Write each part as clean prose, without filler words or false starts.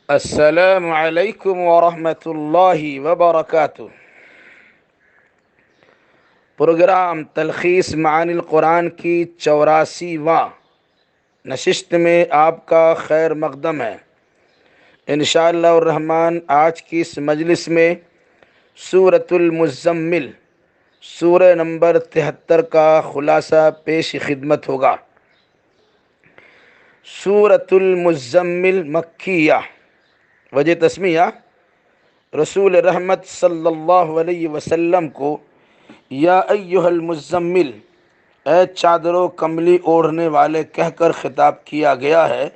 السلام علیکم ورحمۃ اللہ وبرکاتہ۔ پروگرام تلخیص معانی القرآن کی 84واں نشست میں آپ کا خیر مقدم ہے۔ انشاءاللہ الرحمن آج کی اس مجلس میں سورۃ المزمل سورہ نمبر 73 کا خلاصہ پیش خدمت ہوگا۔ سورۃ المزمل مکیہ، وجہ تسمیہ رسول رحمت صلی اللہ علیہ وسلم کو یا ایھا المزمل، اے چادر و کملی اوڑھنے والے کہہ کر خطاب کیا گیا ہے۔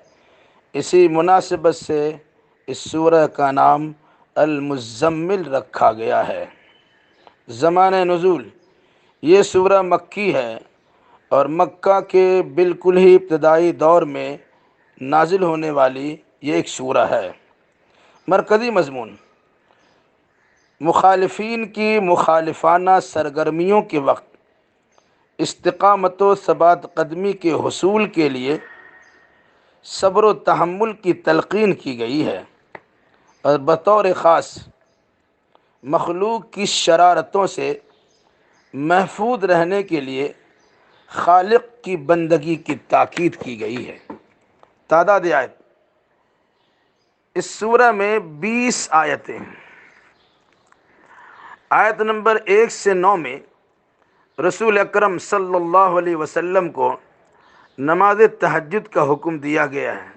اسی مناسبت سے اس سورہ کا نام المزمل رکھا گیا ہے۔ زمانہ نزول، یہ سورہ مکی ہے اور مکہ کے بالکل ہی ابتدائی دور میں نازل ہونے والی یہ ایک سورہ ہے۔ مرکزی مضمون، مخالفین کی مخالفانہ سرگرمیوں کے وقت استقامت و ثبات قدمی کے حصول کے لیے صبر و تحمل کی تلقین کی گئی ہے، اور بطور خاص مخلوق کی شرارتوں سے محفوظ رہنے کے لیے خالق کی بندگی کی تاکید کی گئی ہے۔ تعداد آیت، اس سورہ میں 20 آیتیں ہیں۔ آیت نمبر 1 سے 9 میں رسول اکرم صلی اللہ علیہ وسلم کو نماز تہجد کا حکم دیا گیا ہے۔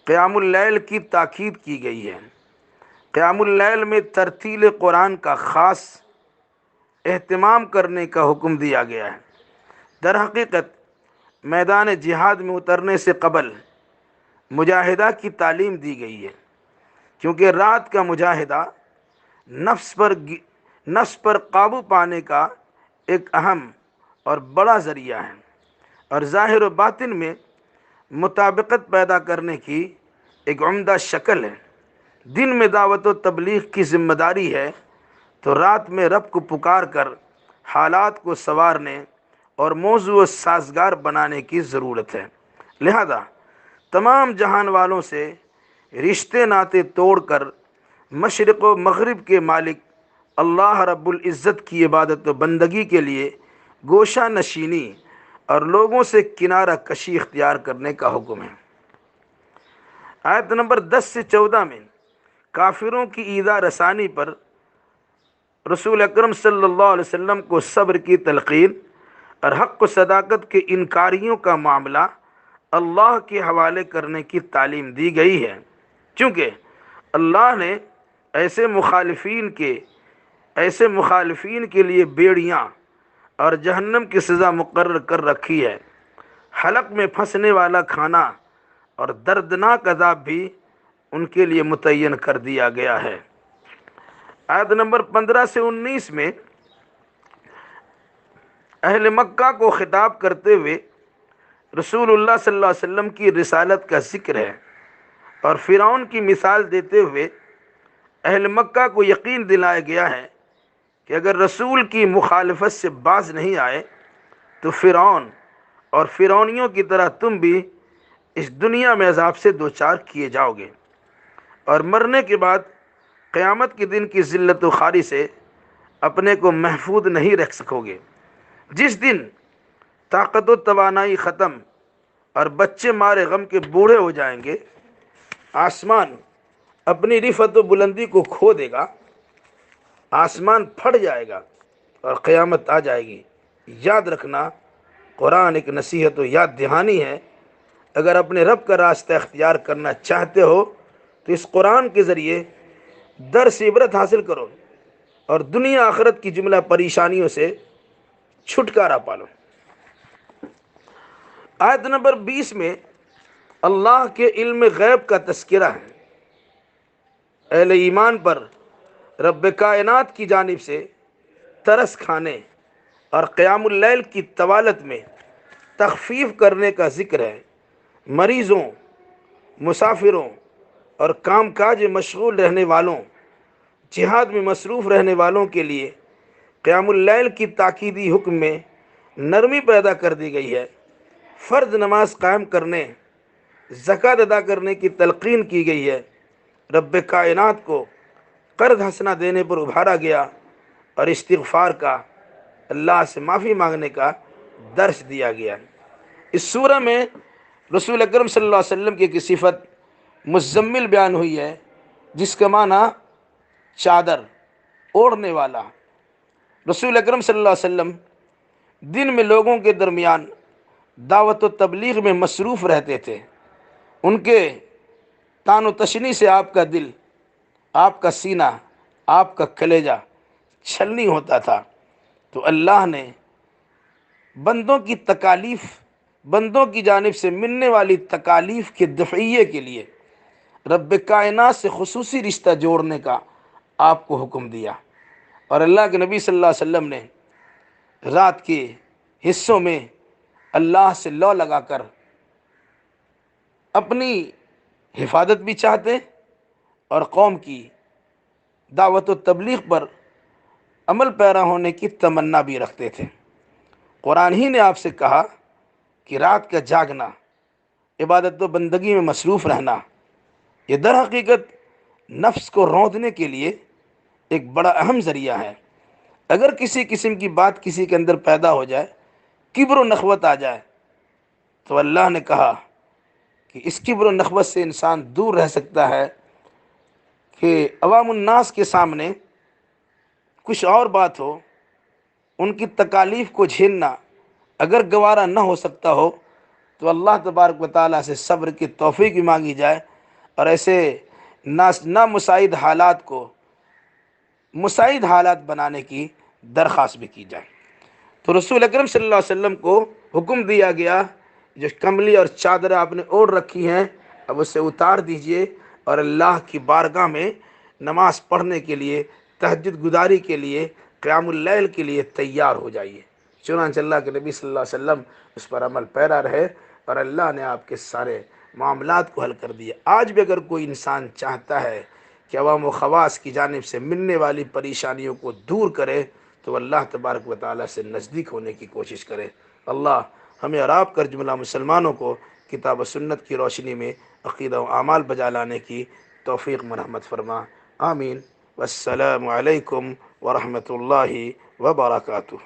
قیام اللیل کی تاکید کی گئی ہے۔ قیام اللیل میں ترتیل قرآن کا خاص اہتمام کرنے کا حکم دیا گیا ہے۔ در حقیقت میدان جہاد میں اترنے سے قبل مجاہدہ کی تعلیم دی گئی ہے، کیونکہ رات کا مجاہدہ نفس پر قابو پانے کا ایک اہم اور بڑا ذریعہ ہے، اور ظاہر و باطن میں مطابقت پیدا کرنے کی ایک عمدہ شکل ہے۔ دن میں دعوت و تبلیغ کی ذمہ داری ہے، تو رات میں رب کو پکار کر حالات کو سنوارنے اور موضوع سازگار بنانے کی ضرورت ہے۔ لہذا تمام جہان والوں سے رشتے ناطے توڑ کر مشرق و مغرب کے مالک اللہ رب العزت کی عبادت و بندگی کے لیے گوشہ نشینی اور لوگوں سے کنارہ کشی اختیار کرنے کا حکم ہے۔ آیت نمبر 10 سے 14 میں کافروں کی ایذا رسانی پر رسول اکرم صلی اللہ علیہ وسلم کو صبر کی تلقین اور حق و صداقت کے انکاریوں کا معاملہ اللہ کے حوالے کرنے کی تعلیم دی گئی ہے، چونکہ اللہ نے ایسے مخالفین کے لیے بیڑیاں اور جہنم کی سزا مقرر کر رکھی ہے۔ حلق میں پھنسنے والا کھانا اور دردناک عذاب بھی ان کے لیے متعین کر دیا گیا ہے۔ آیت نمبر 15 سے 19 میں اہل مکہ کو خطاب کرتے ہوئے رسول اللہ صلی اللہ علیہ وسلم کی رسالت کا ذکر ہے، اور فرعون کی مثال دیتے ہوئے اہل مکہ کو یقین دلایا گیا ہے کہ اگر رسول کی مخالفت سے باز نہیں آئے تو فرعون اور فرعونیوں کی طرح تم بھی اس دنیا میں عذاب سے دوچار کیے جاؤ گے، اور مرنے کے بعد قیامت کے دن کی ذلت و خواری سے اپنے کو محفوظ نہیں رکھ سکو گے۔ جس دن طاقت و توانائی ختم اور بچے مارے غم کے بوڑھے ہو جائیں گے، آسمان اپنی رفعت و بلندی کو کھو دے گا، آسمان پھٹ جائے گا اور قیامت آ جائے گی۔ یاد رکھنا، قرآن ایک نصیحت و یاد دہانی ہے۔ اگر اپنے رب کا راستہ اختیار کرنا چاہتے ہو تو اس قرآن کے ذریعے درس عبرت حاصل کرو اور دنیا آخرت کی جملہ پریشانیوں سے چھٹکارا پالو۔ آیت نمبر 20 میں اللہ کے علم غیب کا تذکرہ ہے۔ اہل ایمان پر رب کائنات کی جانب سے ترس کھانے اور قیام اللیل کی طوالت میں تخفیف کرنے کا ذکر ہے۔ مریضوں، مسافروں اور کام کاج میں مشغول رہنے والوں، جہاد میں مصروف رہنے والوں کے لیے قیام اللیل کی تاکیدی حکم میں نرمی پیدا کر دی گئی ہے۔ فرض نماز قائم کرنے، زکوٰۃ ادا کرنے کی تلقین کی گئی ہے، رب کائنات کو قرض حسنہ دینے پر ابھارا گیا اور استغفار کا، اللہ سے معافی مانگنے کا درس دیا گیا۔ اس سورہ میں رسول اکرم صلی اللہ علیہ وسلم کی ایک صفت مزمل بیان ہوئی ہے، جس کا معنی چادر اوڑھنے والا۔ رسول اکرم صلی اللہ علیہ وسلم دن میں لوگوں کے درمیان دعوت و تبلیغ میں مصروف رہتے تھے۔ ان کے تان و تشنی سے آپ کا دل، آپ کا سینہ، آپ کا کلیجہ چھلنی ہوتا تھا۔ تو اللہ نے بندوں کی تکالیف، بندوں کی جانب سے ملنے والی تکالیف کے دفعیے کے لیے رب کائنات سے خصوصی رشتہ جوڑنے کا آپ کو حکم دیا۔ اور اللہ کے نبی صلی اللہ علیہ وسلم نے رات کے حصوں میں اللہ سے لو لگا کر اپنی حفاظت بھی چاہتے اور قوم کی دعوت و تبلیغ پر عمل پیرا ہونے کی تمنا بھی رکھتے تھے۔ قرآن ہی نے آپ سے کہا کہ رات کا جاگنا، عبادت و بندگی میں مصروف رہنا، یہ در حقیقت نفس کو روندنے کے لیے ایک بڑا اہم ذریعہ ہے۔ اگر کسی قسم کی بات کسی کے اندر پیدا ہو جائے، کبر و نخوت آ جائے، تو اللہ نے کہا کہ اس کبر و نخوت سے انسان دور رہ سکتا ہے کہ عوام الناس کے سامنے کچھ اور بات ہو، ان کی تکالیف کو جھیلنا اگر گوارا نہ ہو سکتا ہو تو اللہ تبارک و تعالیٰ سے صبر کی توفیق بھی مانگی جائے، اور ایسے نامساعد حالات کو مساعد حالات بنانے کی درخواست بھی کی جائے۔ تو رسول اکرم صلی اللہ علیہ وسلم کو حکم دیا گیا، جو کملی اور چادر آپ نے اوڑھ رکھی ہیں اب اسے اتار دیجئے اور اللہ کی بارگاہ میں نماز پڑھنے کے لیے، تہجد گزاری کے لیے، قیام اللیل کے لیے تیار ہو جائیے۔ چنانچہ اللہ کے نبی صلی اللہ علیہ وسلم اس پر عمل پیرا رہے اور اللہ نے آپ کے سارے معاملات کو حل کر دیا۔ آج بھی اگر کوئی انسان چاہتا ہے کہ عوام و خواص کی جانب سے ملنے والی پریشانیوں کو دور کرے تو اللہ تبارک و تعالیٰ سے نزدیک ہونے کی کوشش کرے۔ اللہ ہمیں اور آپ کر جملہ مسلمانوں کو کتاب و سنت کی روشنی میں عقیدہ و اعمال بجا لانے کی توفیق مرحمت فرما، آمین۔ والسلام علیکم ورحمۃ اللہ وبرکاتہ۔